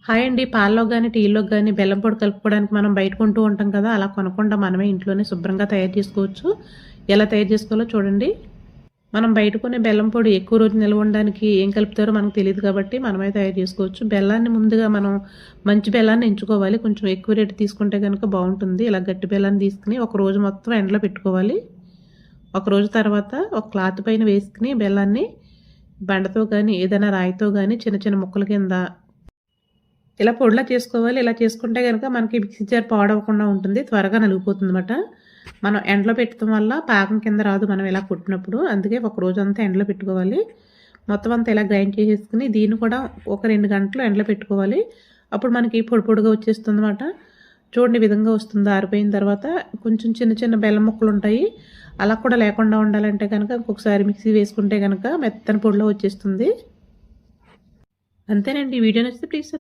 Hi అండి. పాలలో గాని, టీలో గాని బెల్లం పొడి కలుపుకోవడానికి మనం బయట కొంటూ ఉంటాం కదా! అలా కొనకుండా మనమే ఇంట్లోనే శుభ్రంగా తయారు చేసుకోవచ్చు. ఎలా తయారు చేసుకోవాలో చూడండి. మనం బయట కొనే బెల్లం పొడి ఎక్కువ రోజు నిల్వ ఉండడానికి ఏం కలుపుతారో మనకు తెలీదు కాబట్టి మనమే తయారు చేసుకోవచ్చు. బెల్లాన్ని ముందుగా మనం మంచి బెల్లాన్ని ఎంచుకోవాలి. కొంచెం ఎక్కువ రేటు తీసుకుంటే గనుక బావుంటుంది. ఇలా గట్టి బెల్లాన్ని తీసుకొని ఒక రోజు మొత్తం ఎండలో పెట్టుకోవాలి. ఒక రోజు తర్వాత ఒక క్లాత్ పైన వేసుకొని బెల్లాన్ని బండతో గాని, ఏదైనా రాయితో గాని చిన్న చిన్న ముక్కల కింద ఇలా పొడిలా చేసుకోవాలి. ఇలా చేసుకుంటే గనుక మనకి మిక్సీ జార్ పాడవకుండా ఉంటుంది. త్వరగా నలిగిపోతుందన్నమాట. మనం ఎండలో పెట్టడం వల్ల పాకం కింద రాదు మనం ఇలా కొట్టినప్పుడు. అందుకే ఒక రోజంతా ఎండలో పెట్టుకోవాలి. మొత్తం అంతా ఇలా గ్రైండ్ చేసేసుకొని దీన్ని కూడా ఒక 2 గంటలు ఎండలో పెట్టుకోవాలి. అప్పుడు మనకి పొడి పొడిగా వచ్చేస్తుందన్నమాట. చూడండి ఈ విధంగా వస్తుంది. ఆరిపోయిన తర్వాత కొంచెం చిన్న చిన్న బెల్లం ముక్కలు ఉంటాయి. అలా కూడా లేకుండా ఉండాలంటే కనుక ఇంకొకసారి మిక్సీ వేసుకుంటే కనుక మెత్తని పొడిలో వచ్చేస్తుంది. అంతేనండి. ఈ వీడియో నచ్చితే ప్లీజ్